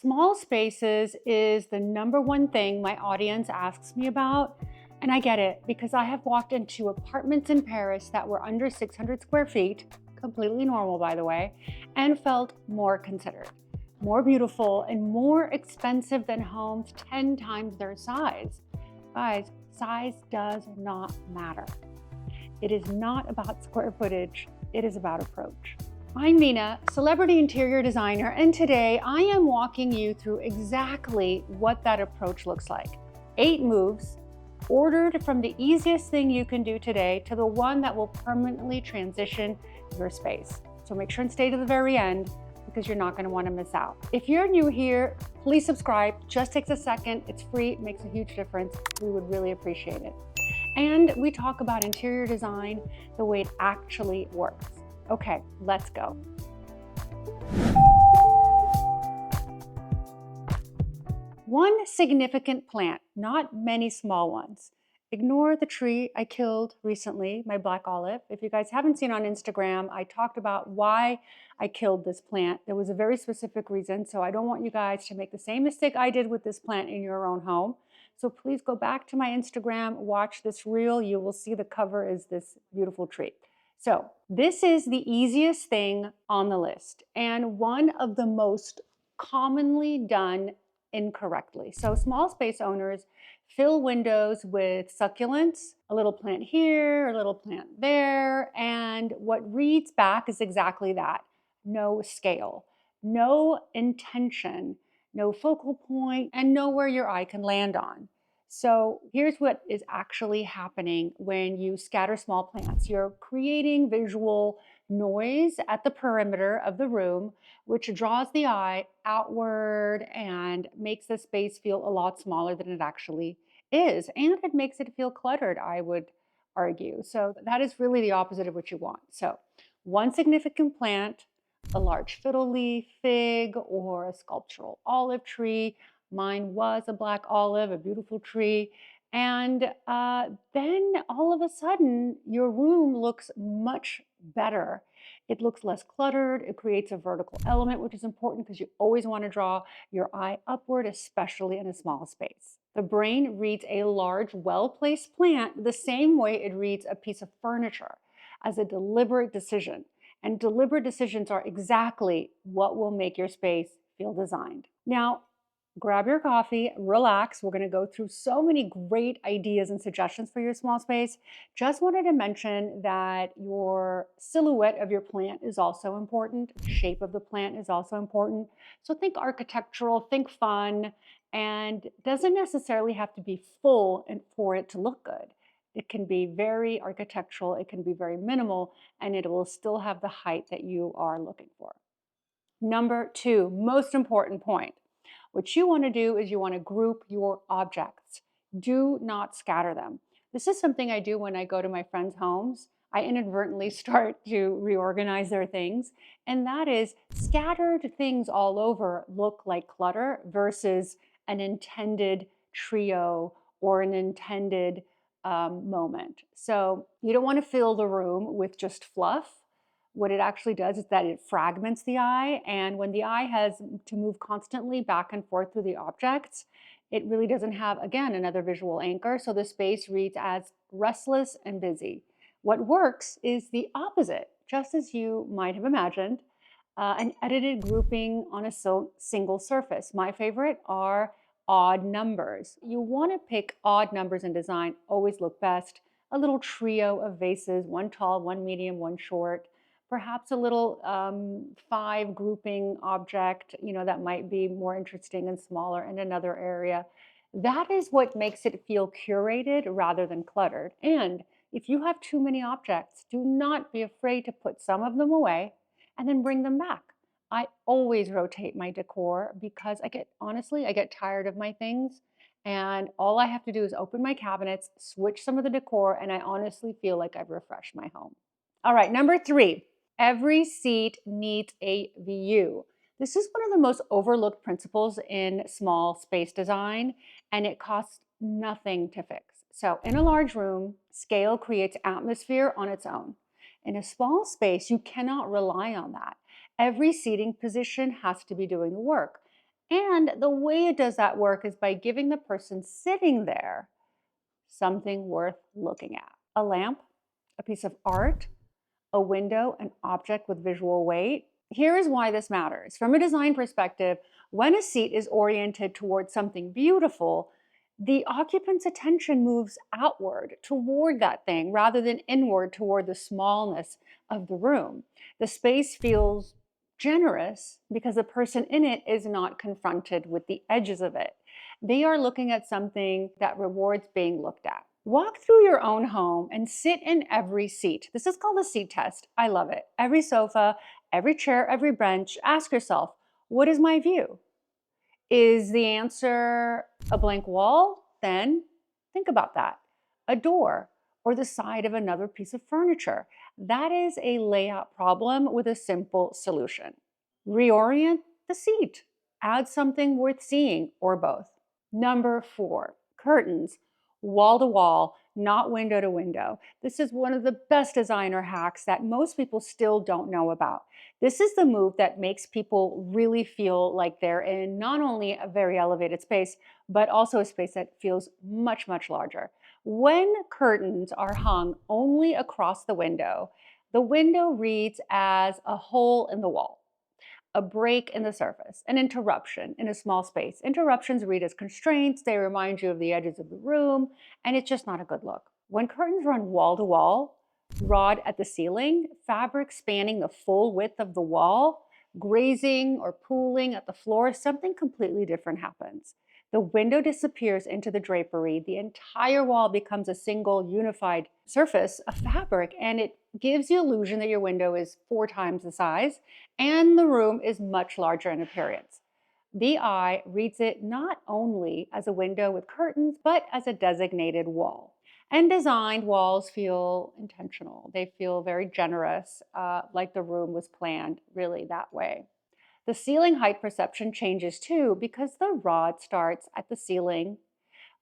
Small spaces is the number one thing my audience asks me about. And I get it because I have walked into apartments in Paris that were under 600 square feet, completely normal, by the way, and felt more considered, more beautiful, and more expensive than homes 10 times their size. Guys, size does not matter. It is not about square footage, it is about approach. I'm Nina, celebrity interior designer, and today I am walking you through exactly what that approach looks like. 8 moves, ordered from the easiest thing you can do today to the one that will permanently transition your space. So make sure and stay to the very end because you're not going to want to miss out. If you're new here, please subscribe. Just takes a second. It's free. It makes a huge difference. We would really appreciate it. And we talk about interior design the way it actually works. Okay, let's go. One significant plant, not many small ones. Ignore the tree I killed recently, my black olive. If you guys haven't seen on Instagram, I talked about why I killed this plant. There was a very specific reason, so I don't want you guys to make the same mistake I did with this plant in your own home. So please go back to my Instagram, watch this reel. You will see the cover is this beautiful tree. So this is the easiest thing on the list and one of the most commonly done incorrectly. So small space owners fill windows with succulents, a little plant here, a little plant there, and what reads back is exactly that. No scale, no intention, no focal point, and nowhere your eye can land on. So here's what is actually happening when you scatter small plants. You're creating visual noise at the perimeter of the room, which draws the eye outward and makes the space feel a lot smaller than it actually is. And it makes it feel cluttered, I would argue. So that is really the opposite of what you want. So one significant plant, a large fiddle leaf, fig, or a sculptural olive tree. Mine was a black olive, a beautiful tree. And then all of a sudden, your room looks much better. It looks less cluttered. It creates a vertical element, which is important because you always want to draw your eye upward, especially in a small space. The brain reads a large, well-placed plant the same way it reads a piece of furniture, as a deliberate decision. And deliberate decisions are exactly what will make your space feel designed. Now, grab your coffee, relax. We're going to go through so many great ideas and suggestions for your small space. Just wanted to mention that your silhouette of your plant is also important. Shape of the plant is also important. So think architectural, think fun, and doesn't necessarily have to be full and for it to look good. It can be very architectural, it can be very minimal, and it will still have the height that you are looking for. Number 2, most important point. What you want to do is you want to group your objects. Do not scatter them. This is something I do when I go to my friends' homes. I inadvertently start to reorganize their things, and that is scattered things all over look like clutter versus an intended trio or an intended moment. So you don't want to fill the room with just fluff. What it actually does is that it fragments the eye, and when the eye has to move constantly back and forth through the objects, it really doesn't have, again, another visual anchor, so the space reads as restless and busy. What works is the opposite, just as you might have imagined, an edited grouping on a single surface. My favorite are odd numbers. You want to pick odd numbers in design, always look best. A little trio of vases, one tall, one medium, one short. Perhaps a little 5 grouping object, that might be more interesting and smaller in another area. That is what makes it feel curated rather than cluttered. And if you have too many objects, do not be afraid to put some of them away and then bring them back. I always rotate my decor because I get tired of my things. And all I have to do is open my cabinets, switch some of the decor, and I honestly feel like I've refreshed my home. All right, number 3. Every seat needs a view. This is one of the most overlooked principles in small space design, and it costs nothing to fix. So in a large room, scale creates atmosphere on its own. In a small space, you cannot rely on that. Every seating position has to be doing the work. And the way it does that work is by giving the person sitting there something worth looking at. A lamp, a piece of art, a window, an object with visual weight. Here is why this matters. From a design perspective, when a seat is oriented towards something beautiful, the occupant's attention moves outward toward that thing rather than inward toward the smallness of the room. The space feels generous because the person in it is not confronted with the edges of it. They are looking at something that rewards being looked at. Walk through your own home and sit in every seat. This is called a seat test. I love it. Every sofa, every chair, every bench. Ask yourself, what is my view? Is the answer a blank wall? Then think about that. A door or the side of another piece of furniture. That is a layout problem with a simple solution. Reorient the seat. Add something worth seeing or both. Number 4, curtains, wall to wall, not window to window. This is one of the best designer hacks that most people still don't know about. This is the move that makes people really feel like they're in not only a very elevated space, but also a space that feels much, much larger. When curtains are hung only across the window reads as a hole in the wall, a break in the surface, an interruption in a small space. Interruptions read as constraints, they remind you of the edges of the room, and it's just not a good look. When curtains run wall to wall, rod at the ceiling, fabric spanning the full width of the wall, grazing or pooling at the floor, something completely different happens. The window disappears into the drapery. The entire wall becomes a single unified surface of fabric, and it gives the illusion that your window is 4 times the size and the room is much larger in appearance. The eye reads it not only as a window with curtains, but as a designated wall. And designed walls feel intentional. They feel very generous, like the room was planned really that way. The ceiling height perception changes too because the rod starts at the ceiling.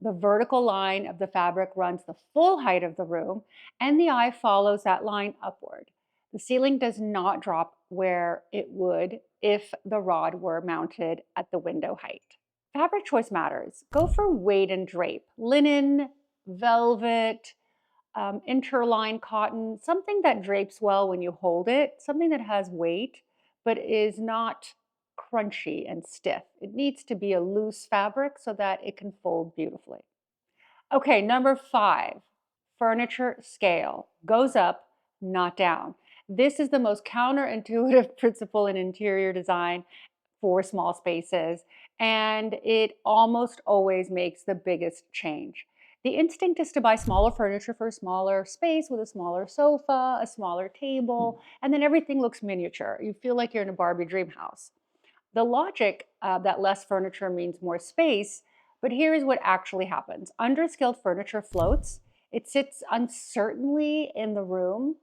The vertical line of the fabric runs the full height of the room, and the eye follows that line upward. The ceiling does not drop where it would if the rod were mounted at the window height. Fabric choice matters. Go for weight and drape. Linen, velvet, interline cotton, something that drapes well when you hold it, something that has weight but is not crunchy and stiff. It needs to be a loose fabric so that it can fold beautifully. Okay, number 5, furniture scale goes up, not down. This is the most counterintuitive principle in interior design for small spaces, and it almost always makes the biggest change. The instinct is to buy smaller furniture for a smaller space with a smaller sofa, a smaller table, and then everything looks miniature. You feel like you're in a Barbie dream house. The logic that less furniture means more space, but here is what actually happens. Underskilled furniture floats. It sits uncertainly in the room,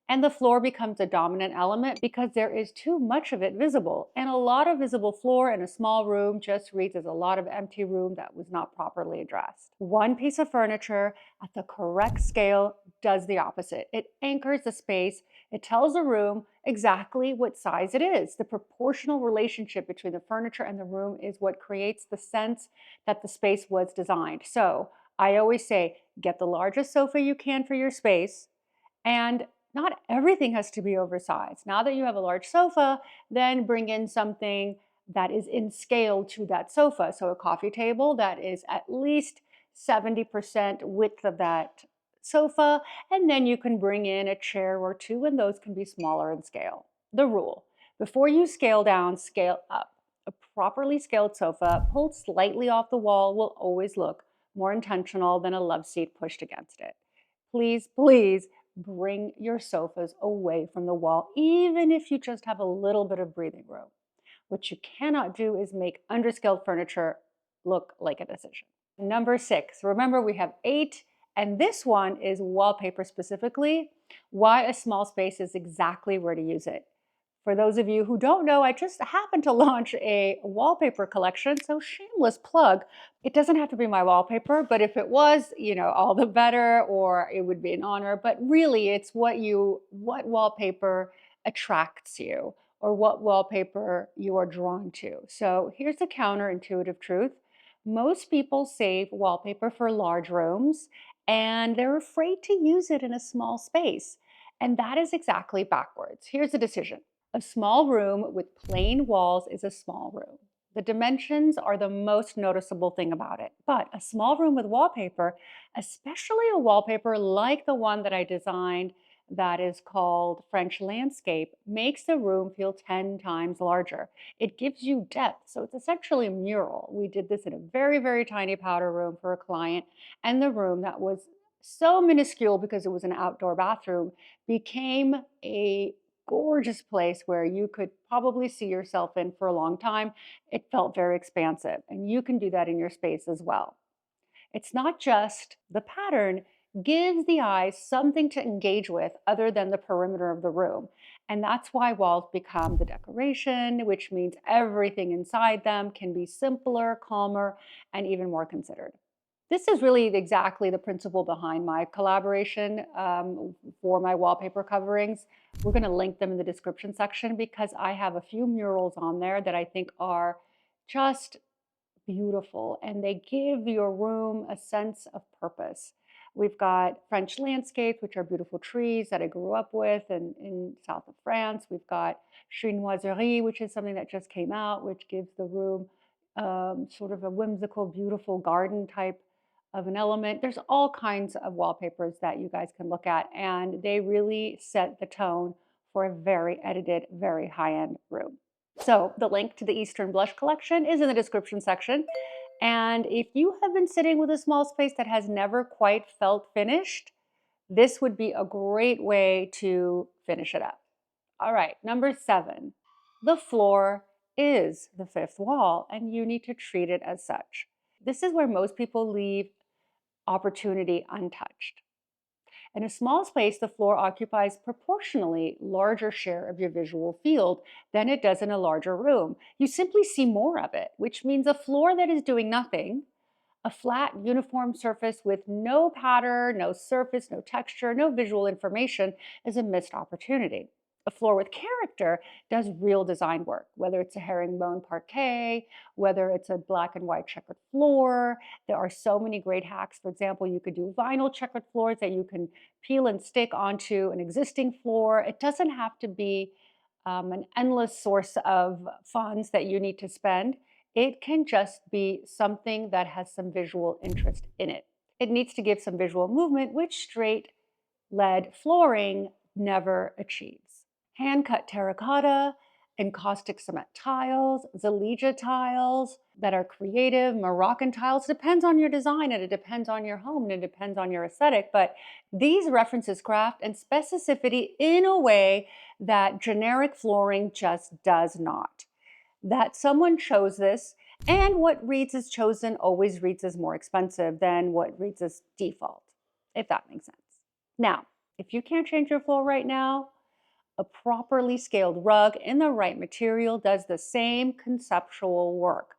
and the floor becomes a dominant element because there is too much of it visible. And a lot of visible floor in a small room just reads as a lot of empty room that was not properly addressed. One piece of furniture at the correct scale does the opposite. It anchors the space. It tells the room exactly what size it is. The proportional relationship between the furniture and the room is what creates the sense that the space was designed. So I always say, get the largest sofa you can for your space, and not everything has to be oversized. Now that you have a large sofa, then bring in something that is in scale to that sofa. So a coffee table that is at least 70% width of that sofa, and then you can bring in a chair or two, and those can be smaller in scale. The rule: before you scale down, scale up. A properly scaled sofa pulled slightly off the wall will always look more intentional than a love seat pushed against it. Please, please bring your sofas away from the wall, even if you just have a little bit of breathing room. What you cannot do is make underskilled furniture look like a decision. Number 6, remember we have 8, and this one is wallpaper specifically. Why a small space is exactly where to use it. For those of you who don't know, I just happened to launch a wallpaper collection, so shameless plug. It doesn't have to be my wallpaper, but if it was, all the better, or it would be an honor. But really, it's what wallpaper attracts you. or what wallpaper you are drawn to. So here's the counterintuitive truth. Most people save wallpaper for large rooms and they're afraid to use it in a small space. And that is exactly backwards. Here's the decision. A small room with plain walls is a small room. The dimensions are the most noticeable thing about it. But a small room with wallpaper, especially a wallpaper like the one that I designed that is called French landscape, makes the room feel 10 times larger. It gives you depth. So it's essentially a mural. We did this in a very, very tiny powder room for a client, and the room that was so minuscule because it was an outdoor bathroom became a gorgeous place where you could probably see yourself in for a long time. It felt very expansive, and you can do that in your space as well. It's not just the pattern gives the eyes something to engage with other than the perimeter of the room. And that's why walls become the decoration, which means everything inside them can be simpler, calmer, and even more considered. This is really exactly the principle behind my collaboration for my wallpaper coverings. We're going to link them in the description section because I have a few murals on there that I think are just beautiful and they give your room a sense of purpose. We've got French landscapes, which are beautiful trees that I grew up with in south of France. We've got chinoiserie, which is something that just came out, which gives the room sort of a whimsical, beautiful garden type of an element. There's all kinds of wallpapers that you guys can look at, and they really set the tone for a very edited, very high-end room. So the link to the Eastern Blush collection is in the description section. And if you have been sitting with a small space that has never quite felt finished, this would be a great way to finish it up. All right, number 7, the floor is the fifth wall and you need to treat it as such. This is where most people leave opportunity untouched. In a small space, the floor occupies proportionally larger share of your visual field than it does in a larger room. You simply see more of it, which means a floor that is doing nothing, a flat, uniform surface with no pattern, no surface, no texture, no visual information is a missed opportunity. A floor with character does real design work, whether it's a herringbone parquet, whether it's a black and white checkered floor. There are so many great hacks. For example, you could do vinyl checkered floors that you can peel and stick onto an existing floor. It doesn't have to be an endless source of funds that you need to spend. It can just be something that has some visual interest in it. It needs to give some visual movement, which straight lead flooring never achieves. Hand-cut terracotta, encaustic cement tiles, Zaleja tiles that are creative, Moroccan tiles. Depends on your design and it depends on your home and it depends on your aesthetic. But these references craft and specificity in a way that generic flooring just does not. That someone chose this, and what reads as chosen always reads as more expensive than what reads as default, if that makes sense. Now, if you can't change your floor right now, a properly scaled rug in the right material does the same conceptual work.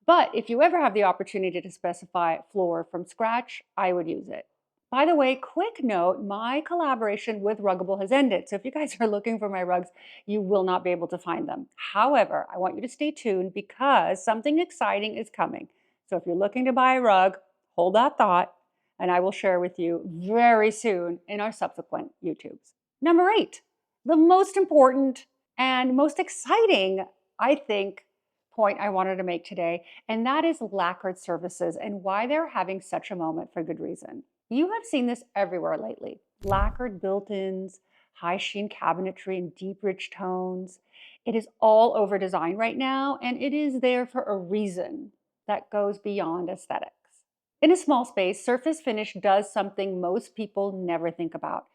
But if you ever have the opportunity to specify floor from scratch, I would use it. By the way, quick note, my collaboration with Ruggable has ended. So if you guys are looking for my rugs, you will not be able to find them. However, I want you to stay tuned because something exciting is coming. So if you're looking to buy a rug, hold that thought, and I will share with you very soon in our subsequent YouTubes. Number 8, the most important and most exciting, I think, point I wanted to make today, and that is lacquered surfaces and why they're having such a moment for good reason. You have seen this everywhere lately. Lacquered built-ins, high sheen cabinetry in deep, rich tones. It is all over design right now, and it is there for a reason that goes beyond aesthetics. In a small space, surface finish does something most people never think about.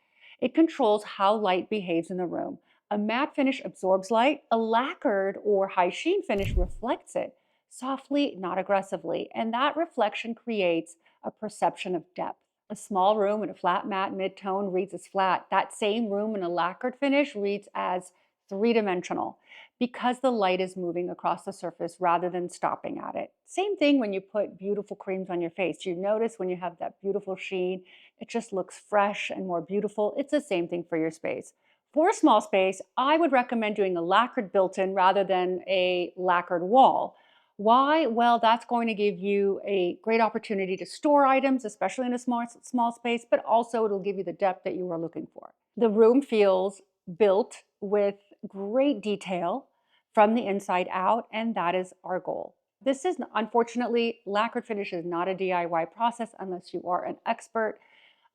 It controls how light behaves in the room. A matte finish absorbs light. A lacquered or high sheen finish reflects it softly, not aggressively, and that reflection creates a perception of depth. A small room in a flat matte mid-tone reads as flat. That same room in a lacquered finish reads as three-dimensional because the light is moving across the surface rather than stopping at it. Same thing when you put beautiful creams on your face. You notice when you have that beautiful sheen, it just looks fresh and more beautiful. It's the same thing for your space. For a small space, I would recommend doing a lacquered built-in rather than a lacquered wall. Why? Well, that's going to give you a great opportunity to store items, especially in a small space, but also it'll give you the depth that you are looking for. The room feels built with great detail from the inside out, and that is our goal. This is, unfortunately, lacquered finish is not a DIY process unless you are an expert.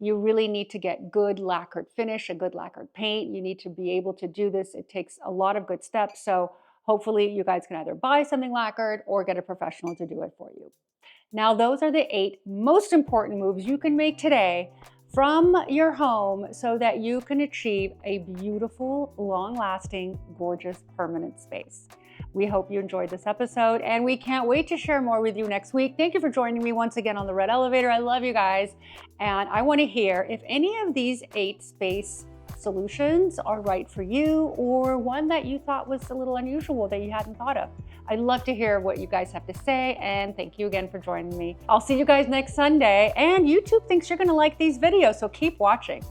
You really need to get good lacquered finish, a good lacquered paint. You need to be able to do this. It takes a lot of good steps. So hopefully you guys can either buy something lacquered or get a professional to do it for you. Now, those are the 8 most important moves you can make today from your home so that you can achieve a beautiful, long-lasting, gorgeous, permanent space. We hope you enjoyed this episode, and we can't wait to share more with you next week. Thank you for joining me once again on the Red Elevator. I love you guys, and I want to hear if any of these 8 space solutions are right for you, or one that you thought was a little unusual that you hadn't thought of. I'd love to hear what you guys have to say, and thank you again for joining me. I'll see you guys next Sunday, and YouTube thinks you're going to like these videos, so keep watching.